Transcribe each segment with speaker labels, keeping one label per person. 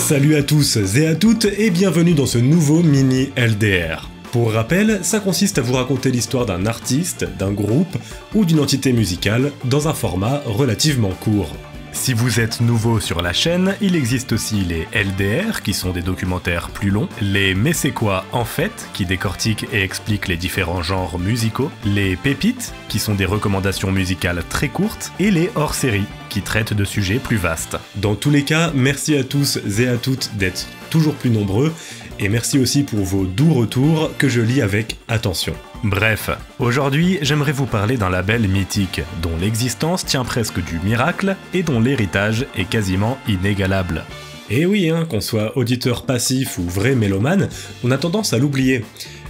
Speaker 1: Salut à tous et à toutes et bienvenue dans ce nouveau mini LDR. Pour rappel, ça consiste à vous raconter l'histoire d'un artiste, d'un groupe ou d'une entité musicale dans un format relativement court. Si vous êtes nouveau sur la chaîne, il existe aussi les LDR qui sont des documentaires plus longs, les Mais c'est quoi en fait qui décortiquent et expliquent les différents genres musicaux, les pépites qui sont des recommandations musicales très courtes et les hors-séries qui traitent de sujets plus vastes. Dans tous les cas, merci à tous et à toutes d'être toujours plus nombreux et merci aussi pour vos doux retours que je lis avec attention. Bref, aujourd'hui j'aimerais vous parler d'un label mythique, dont l'existence tient presque du miracle et dont l'héritage est quasiment inégalable. Et oui, qu'on soit auditeur passif ou vrai mélomane, on a tendance à l'oublier.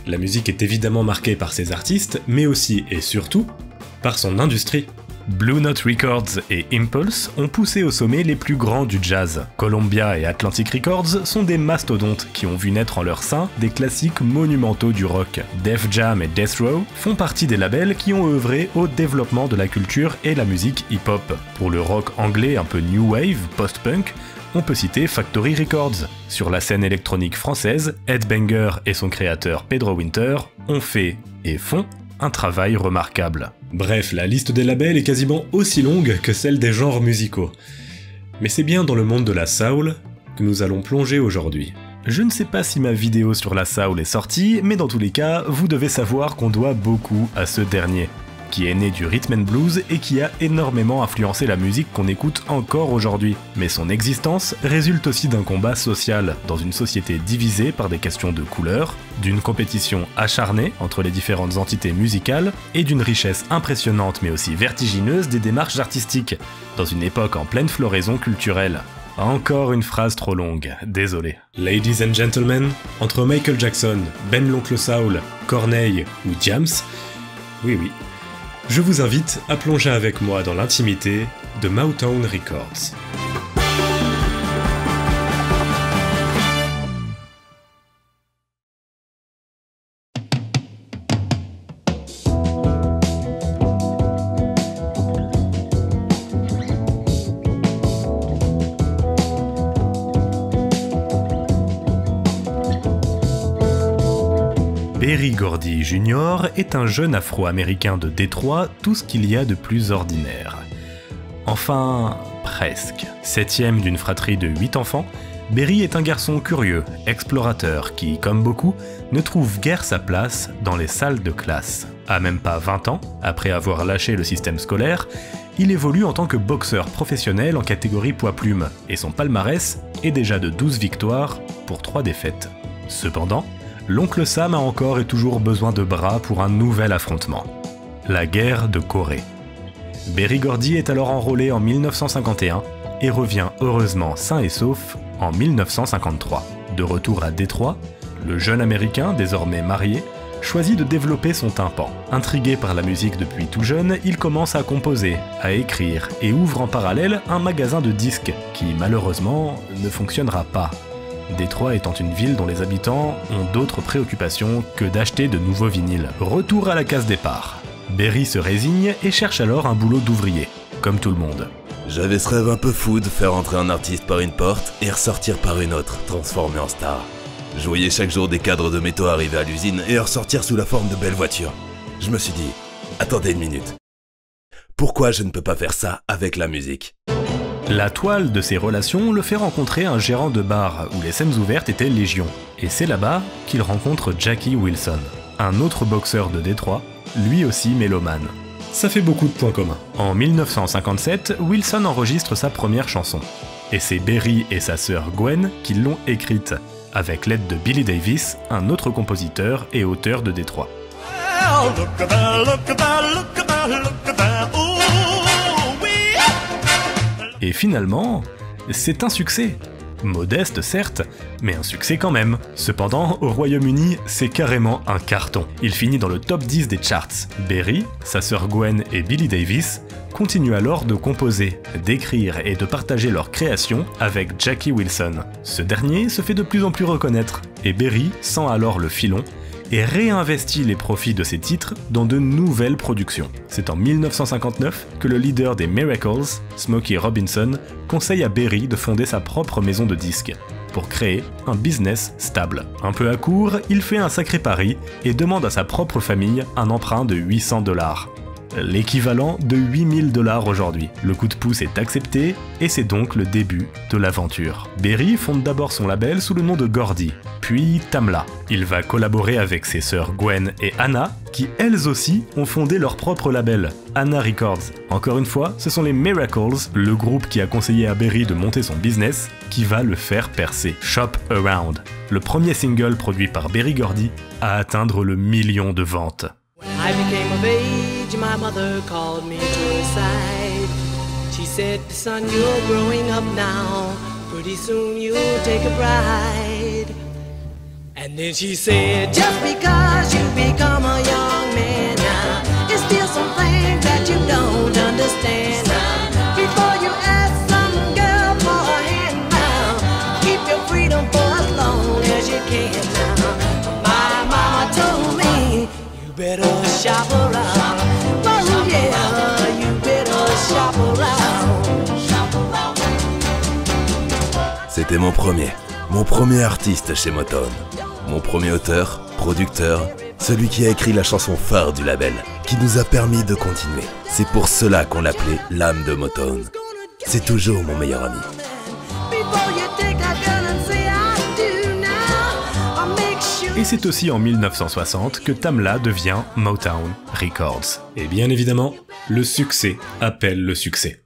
Speaker 1: La musique est évidemment marquée par ses artistes, mais aussi et surtout par son industrie. Blue Note Records et Impulse ont poussé au sommet les plus grands du jazz. Columbia et Atlantic Records sont des mastodontes qui ont vu naître en leur sein des classiques monumentaux du rock. Def Jam et Death Row font partie des labels qui ont œuvré au développement de la culture et la musique hip-hop. Pour le rock anglais un peu new wave, post-punk, on peut citer Factory Records. Sur la scène électronique française, Ed Banger et son créateur Pedro Winter ont fait et font un travail remarquable. Bref, la liste des labels est quasiment aussi longue que celle des genres musicaux. Mais c'est bien dans le monde de la soul que nous allons plonger aujourd'hui. Je ne sais pas si ma vidéo sur la soul est sortie, mais dans tous les cas, vous devez savoir qu'on doit beaucoup à ce dernier, qui est né du rhythm and blues et qui a énormément influencé la musique qu'on écoute encore aujourd'hui. Mais son existence résulte aussi d'un combat social, dans une société divisée par des questions de couleur, d'une compétition acharnée entre les différentes entités musicales, et d'une richesse impressionnante mais aussi vertigineuse des démarches artistiques, dans une époque en pleine floraison culturelle. Encore une phrase trop longue, désolé. Ladies and gentlemen, entre Michael Jackson, Ben l'Oncle Soul, Corneille ou Diams, oui, je vous invite à plonger avec moi dans l'intimité de Motown Records. Berry Gordy Jr. est un jeune afro-américain de Détroit, tout ce qu'il y a de plus ordinaire. Enfin, presque. Septième d'une fratrie de 8 enfants, Berry est un garçon curieux, explorateur, qui, comme beaucoup, ne trouve guère sa place dans les salles de classe. À même pas 20 ans, après avoir lâché le système scolaire, il évolue en tant que boxeur professionnel en catégorie poids-plume, et son palmarès est déjà de 12 victoires pour 3 défaites. Cependant, l'oncle Sam a encore et toujours besoin de bras pour un nouvel affrontement. La guerre de Corée. Berry Gordy est alors enrôlé en 1951 et revient heureusement sain et sauf en 1953. De retour à Détroit, le jeune américain, désormais marié, choisit de développer son tympan. Intrigué par la musique depuis tout jeune, il commence à composer, à écrire et ouvre en parallèle un magasin de disques qui malheureusement ne fonctionnera pas. Détroit étant une ville dont les habitants ont d'autres préoccupations que d'acheter de nouveaux vinyles. Retour à la case départ. Berry se résigne et cherche alors un boulot d'ouvrier, comme tout le monde.
Speaker 2: J'avais ce rêve un peu fou de faire entrer un artiste par une porte et ressortir par une autre, transformé en star. Je voyais chaque jour des cadres de métaux arriver à l'usine et ressortir sous la forme de belles voitures. Je me suis dit, attendez une minute. Pourquoi je ne peux pas faire ça avec la musique ?
Speaker 1: La toile de ses relations le fait rencontrer un gérant de bar où les scènes ouvertes étaient légion. Et c'est là-bas qu'il rencontre Jackie Wilson, un autre boxeur de Détroit, lui aussi mélomane. Ça fait beaucoup de points communs. En 1957, Wilson enregistre sa première chanson. Et c'est Berry et sa sœur Gwen qui l'ont écrite, avec l'aide de Billy Davis, un autre compositeur et auteur de Détroit. Et finalement, c'est un succès. Modeste certes, mais un succès quand même. Cependant, au Royaume-Uni, c'est carrément un carton. Il finit dans le top 10 des charts. Berry, sa sœur Gwen et Billy Davis continuent alors de composer, d'écrire et de partager leurs créations avec Jackie Wilson. Ce dernier se fait de plus en plus reconnaître, et Berry sent alors le filon et réinvestit les profits de ses titres dans de nouvelles productions. C'est en 1959 que le leader des Miracles, Smokey Robinson, conseille à Berry de fonder sa propre maison de disques. pour créer un business stable. Un peu à court, il fait un sacré pari et demande à sa propre famille un emprunt de 800 $. L'équivalent de 8000 $ aujourd'hui. Le coup de pouce est accepté et c'est donc le début de l'aventure. Berry fonde d'abord son label sous le nom de Gordy, puis Tamla. Il va collaborer avec ses sœurs Gwen et Anna, qui elles aussi ont fondé leur propre label, Anna Records. Encore une fois, ce sont les Miracles, le groupe qui a conseillé à Berry de monter son business, qui va le faire percer. Shop Around, le premier single produit par Berry Gordy, à atteindre le 1 million de ventes.
Speaker 3: I became of age, my mother called me to her side. She said, son, you're growing up now. Pretty soon you'll take a bride. And then she said, just because you become a young man now, it's still some things that you don't understand now. Before you ask some girl for a hand now, keep your freedom for as long as you can now. My mama told me, you better shop around. Oh yeah, you better shop around.
Speaker 2: C'était mon premier artiste chez Motown. Mon premier auteur, producteur, celui qui a écrit la chanson phare du label, qui nous a permis de continuer. C'est pour cela qu'on l'appelait l'âme de Motown. C'est toujours mon meilleur ami.
Speaker 1: Et c'est aussi en 1960 que Tamla devient Motown Records. Et bien évidemment, le succès appelle le succès.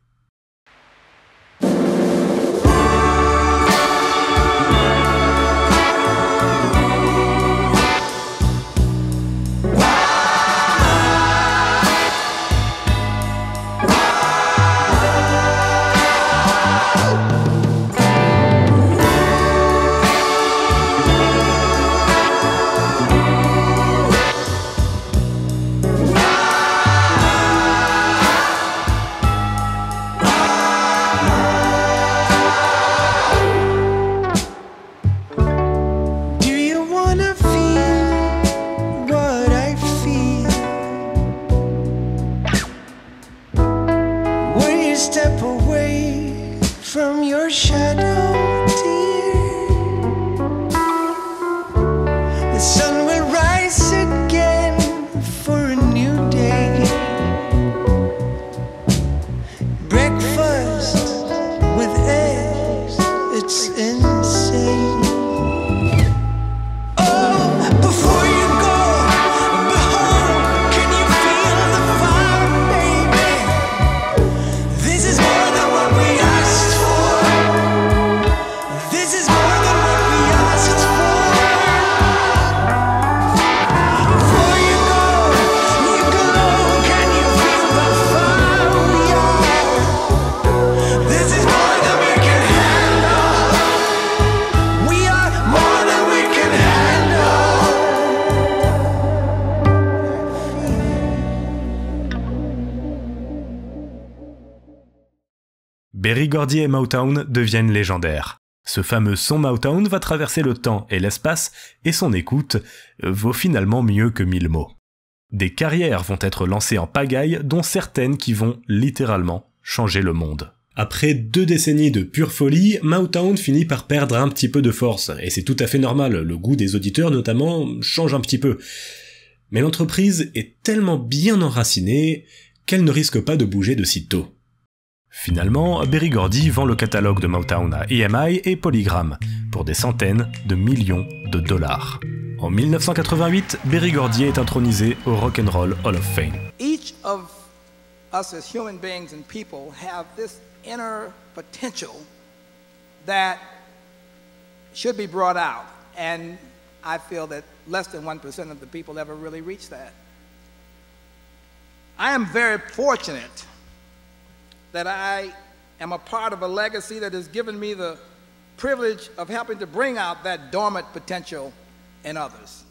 Speaker 4: Step away from your shadow, dear. The sun will rise again for a new day. Breakfast with eggs, it's insane. Oh, before you go, behold, can you feel the fire, baby? This is more than what we asked for. This is more than what we asked for. Before you go, can you feel the fire? This is more than we can handle. We are more than we can handle.
Speaker 1: Berry Gordy et Motown deviennent légendaires. Ce fameux son Motown va traverser le temps et l'espace, et son écoute vaut finalement mieux que 1000 mots. Des carrières vont être lancées en pagaille, dont certaines qui vont littéralement changer le monde. Après 2 décennies de pure folie, Motown finit par perdre un petit peu de force, et c'est tout à fait normal, le goût des auditeurs notamment change un petit peu. Mais l'entreprise est tellement bien enracinée qu'elle ne risque pas de bouger de sitôt. Finalement, Berry Gordy vend le catalogue de Motown à EMI et Polygram pour des centaines de millions de dollars. En 1988, Berry Gordy est intronisé au Rock and Roll Hall of Fame.
Speaker 5: Each of us as human beings and people have this inner potential that should be brought out, and I feel that less than 1% of the people ever really reach that. I am very fortunate that I am a part of a legacy that has given me the privilege of helping to bring out that dormant potential in others.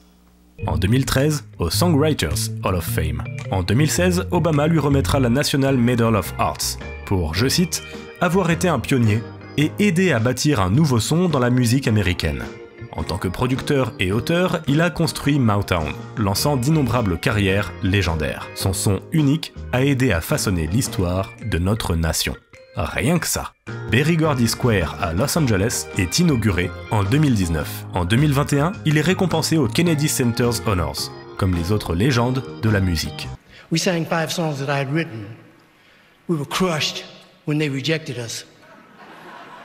Speaker 1: En 2013, au Songwriters Hall of Fame. En 2016, Obama lui remettra la National Medal of Arts pour, je cite, « avoir été un pionnier et aider à bâtir un nouveau son dans la musique américaine ». En tant que producteur et auteur, il a construit Motown, lançant d'innombrables carrières légendaires. Son son unique a aidé à façonner l'histoire de notre nation. Rien que ça. Berry Gordy Square à Los Angeles est inauguré en 2019. En 2021, il est récompensé au Kennedy Center's Honors, comme les autres légendes de la musique.
Speaker 6: We sang 5 songs that I had written. We were crushed when they rejected us.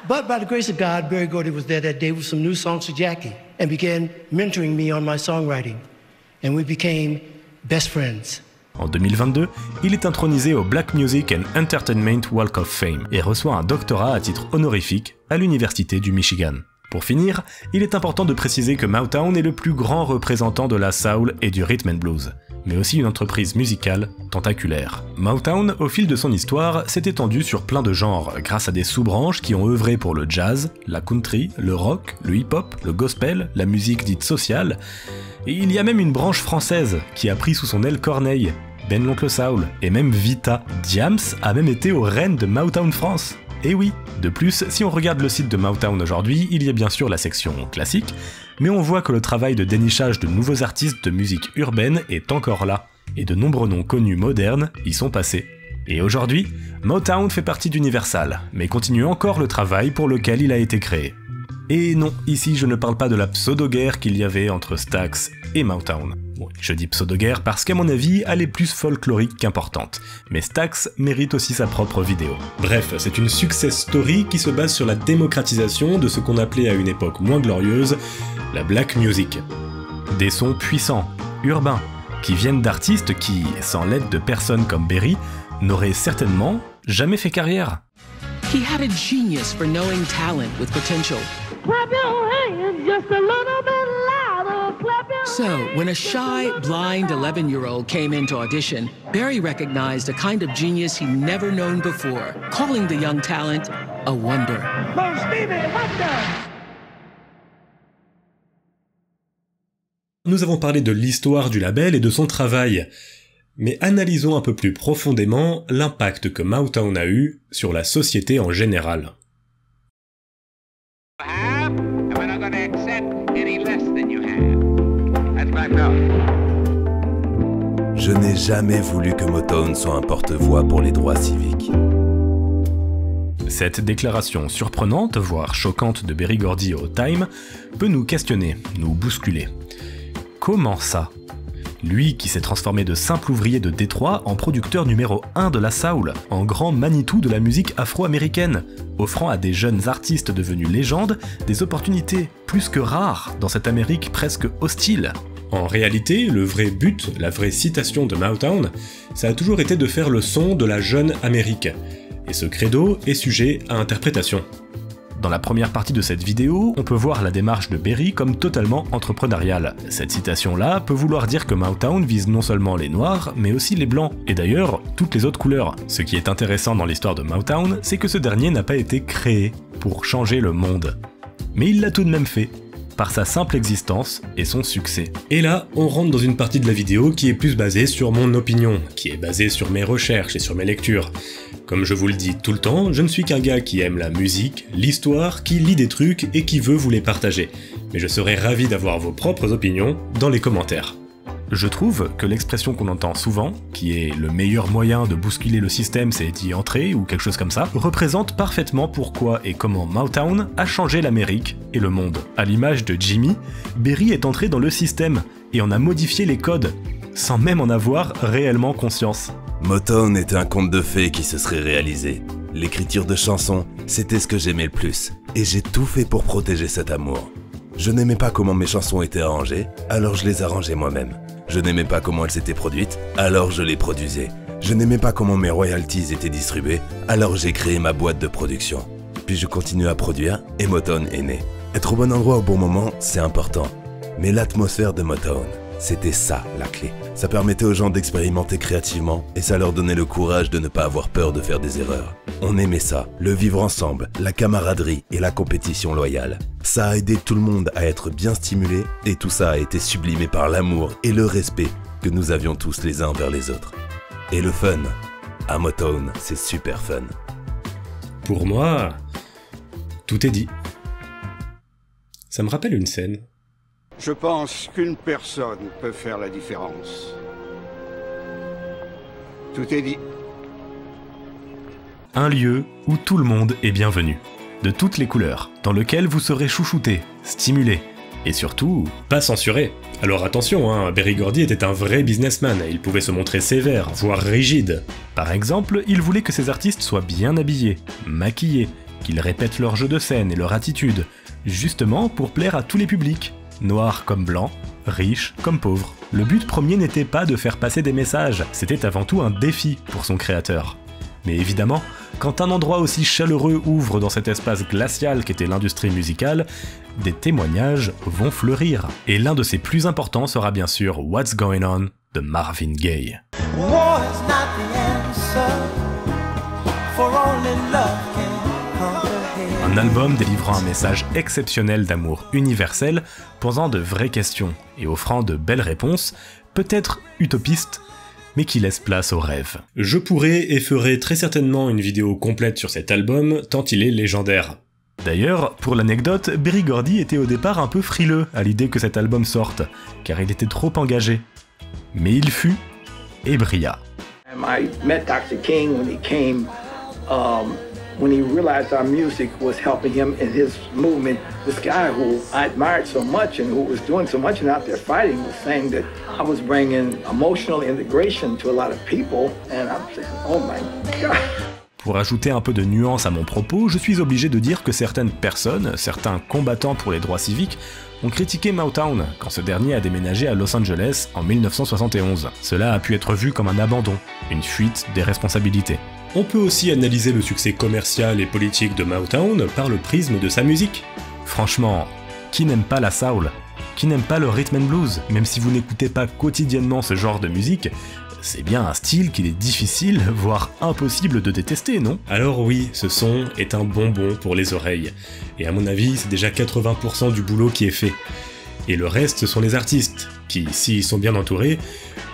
Speaker 6: But by the grace of God, Berry Gordy was there that day with some new songs for Jackie and began mentoring me on my songwriting. And we became best friends.
Speaker 1: En 2022, il est intronisé au Black Music and Entertainment Walk of Fame et reçoit un doctorat à titre honorifique à l'Université du Michigan. Pour finir, il est important de préciser que Motown est le plus grand représentant de la soul et du rhythm and blues, mais aussi une entreprise musicale tentaculaire. Motown, au fil de son histoire, s'est étendu sur plein de genres grâce à des sous-branches qui ont œuvré pour le jazz, la country, le rock, le hip-hop, le gospel, la musique dite sociale. Et il y a même une branche française qui a pris sous son aile Corneille, Ben l'Oncle Soul, et même Vita. Diams a même été aux Reines de Motown France. Et oui, de plus, si on regarde le site de Motown aujourd'hui, il y a bien sûr la section classique, mais on voit que le travail de dénichage de nouveaux artistes de musique urbaine est encore là, et de nombreux noms connus modernes y sont passés. Et aujourd'hui, Motown fait partie d'Universal, mais continue encore le travail pour lequel il a été créé. Et non, ici je ne parle pas de la pseudo-guerre qu'il y avait entre Stax et Motown. Bon, je dis pseudo-guerre parce qu'à mon avis, elle est plus folklorique qu'importante. Mais Stax mérite aussi sa propre vidéo. Bref, c'est une success story qui se base sur la démocratisation de ce qu'on appelait à une époque moins glorieuse, la black music. Des sons puissants, urbains, qui viennent d'artistes qui, sans l'aide de personnes comme Berry, n'auraient certainement jamais fait carrière.
Speaker 7: He had a genius for knowing talent with potential.
Speaker 8: Clap your hands just a little bit louder. Clap your
Speaker 7: So, when a shy, blind 11-year-old came in to audition, Berry recognized a kind of genius he'd never known before, calling the young talent a wonder.
Speaker 8: From Stevie Wonder.
Speaker 1: Nous avons parlé de l'histoire du label et de son travail. Mais analysons un peu plus profondément l'impact que Motown a eu sur la société en général.
Speaker 2: Je n'ai jamais voulu que Motown soit un porte-voix pour les droits civiques.
Speaker 1: Cette déclaration surprenante, voire choquante de Berry Gordy au Time, peut nous questionner, nous bousculer. Comment ça ? Lui qui s'est transformé de simple ouvrier de Détroit en producteur numéro 1 de la soul, en grand Manitou de la musique afro-américaine, offrant à des jeunes artistes devenus légendes des opportunités plus que rares dans cette Amérique presque hostile. En réalité, le vrai but, la vraie citation de Motown, ça a toujours été de faire le son de la jeune Amérique. Et ce credo est sujet à interprétation. Dans la première partie de cette vidéo, on peut voir la démarche de Berry comme totalement entrepreneuriale. Cette citation-là peut vouloir dire que Motown vise non seulement les noirs, mais aussi les blancs, et d'ailleurs, toutes les autres couleurs. Ce qui est intéressant dans l'histoire de Motown, c'est que ce dernier n'a pas été créé pour changer le monde. Mais il l'a tout de même fait, par sa simple existence et son succès. Et là, on rentre dans une partie de la vidéo qui est plus basée sur mon opinion, qui est basée sur mes recherches et sur mes lectures. Comme je vous le dis tout le temps, je ne suis qu'un gars qui aime la musique, l'histoire, qui lit des trucs et qui veut vous les partager. Mais je serais ravi d'avoir vos propres opinions dans les commentaires. Je trouve que l'expression qu'on entend souvent, qui est le meilleur moyen de bousculer le système c'est d'y entrer ou quelque chose comme ça, représente parfaitement pourquoi et comment Motown a changé l'Amérique et le monde. À l'image de Jimmy, Berry est entré dans le système et en a modifié les codes, sans même en avoir réellement conscience.
Speaker 2: Motown était un conte de fées qui se serait réalisé. L'écriture de chansons, c'était ce que j'aimais le plus, et j'ai tout fait pour protéger cet amour. Je n'aimais pas comment mes chansons étaient arrangées, alors je les arrangeais moi-même. Je n'aimais pas comment elles étaient produites, alors je les produisais. Je n'aimais pas comment mes royalties étaient distribuées, alors j'ai créé ma boîte de production. Puis je continue à produire, et Motown est né. Être au bon endroit au bon moment, c'est important. Mais l'atmosphère de Motown, c'était ça la clé. Ça permettait aux gens d'expérimenter créativement et ça leur donnait le courage de ne pas avoir peur de faire des erreurs. On aimait ça, le vivre ensemble, la camaraderie et la compétition loyale. Ça a aidé tout le monde à être bien stimulé et tout ça a été sublimé par l'amour et le respect que nous avions tous les uns envers les autres. Et le fun, à Motown, c'est super fun.
Speaker 1: Pour moi, tout est dit. Ça me rappelle une scène.
Speaker 9: Je pense qu'une personne peut faire la différence. Tout est dit.
Speaker 1: un lieu où tout le monde est bienvenu, de toutes les couleurs, dans lequel vous serez chouchouté, stimulé, et surtout, pas censuré. Alors attention, Berry Gordy était un vrai businessman, il pouvait se montrer sévère, voire rigide. Par exemple, il voulait que ses artistes soient bien habillés, maquillés, qu'ils répètent leur jeu de scène et leur attitude, justement pour plaire à tous les publics, noirs comme blancs, riches comme pauvres. Le but premier n'était pas de faire passer des messages, c'était avant tout un défi pour son créateur. Mais évidemment, quand un endroit aussi chaleureux ouvre dans cet espace glacial qu'était l'industrie musicale, des témoignages vont fleurir. Et l'un de ses plus importants sera bien sûr What's Going On de Marvin Gaye.
Speaker 4: War is not the answer, for only love can conquer hate.
Speaker 1: Un album délivrant un message exceptionnel d'amour universel, posant de vraies questions et offrant de belles réponses, peut-être utopistes, mais qui laisse place aux rêves. Je pourrais et ferai très certainement une vidéo complète sur cet album, tant il est légendaire. D'ailleurs, pour l'anecdote, Berry Gordy était au départ un peu frileux à l'idée que cet album sorte, car il était trop engagé. Mais il fut et brilla.
Speaker 5: I met Dr. King when he came, when he realized our music was helping him in his movement. This guy who I admired so much and who was doing so much and out there fighting was saying that I was bringing emotional integration to a lot of people, and I'm saying, oh my God.
Speaker 1: Pour ajouter un peu de nuance à mon propos, je suis obligé de dire que certaines personnes, certains combattants pour les droits civiques, ont critiqué Motown quand ce dernier a déménagé à Los Angeles en 1971. Cela a pu être vu comme un abandon, une fuite des responsabilités. On peut aussi analyser le succès commercial et politique de Motown par le prisme de sa musique. Franchement, qui n'aime pas la soul? Qui n'aime pas le rhythm and blues? Même si vous n'écoutez pas quotidiennement ce genre de musique, c'est bien un style qu'il est difficile, voire impossible de détester, non? Alors oui, ce son est un bonbon pour les oreilles. Et à mon avis, c'est déjà 80% du boulot qui est fait. Et le reste, ce sont les artistes, qui, s'ils sont bien entourés,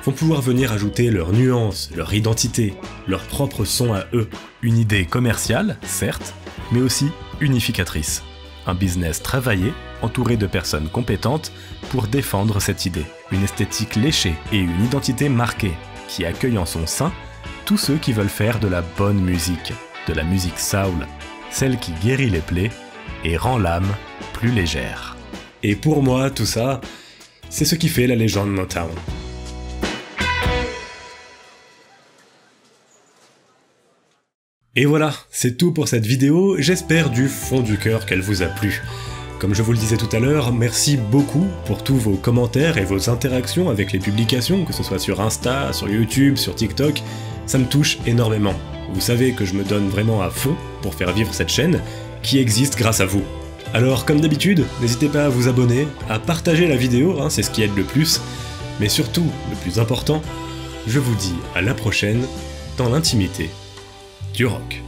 Speaker 1: vont pouvoir venir ajouter leurs nuances, leur identité, leur propre son à eux. Une idée commerciale, certes, mais aussi unificatrice. Un business travaillé, entouré de personnes compétentes, pour défendre cette idée. Une esthétique léchée et une identité marquée, qui accueille en son sein tous ceux qui veulent faire de la bonne musique, de la musique soul, celle qui guérit les plaies et rend l'âme plus légère. Et pour moi, tout ça, c'est ce qui fait la légende Motown. Et voilà, c'est tout pour cette vidéo, j'espère du fond du cœur qu'elle vous a plu. Comme je vous le disais tout à l'heure, merci beaucoup pour tous vos commentaires et vos interactions avec les publications, que ce soit sur Insta, sur YouTube, sur TikTok, ça me touche énormément. Vous savez que je me donne vraiment à fond pour faire vivre cette chaîne, qui existe grâce à vous. Alors comme d'habitude, n'hésitez pas à vous abonner, à partager la vidéo, c'est ce qui aide le plus, mais surtout, le plus important, je vous dis à la prochaine, dans l'intimité du rock.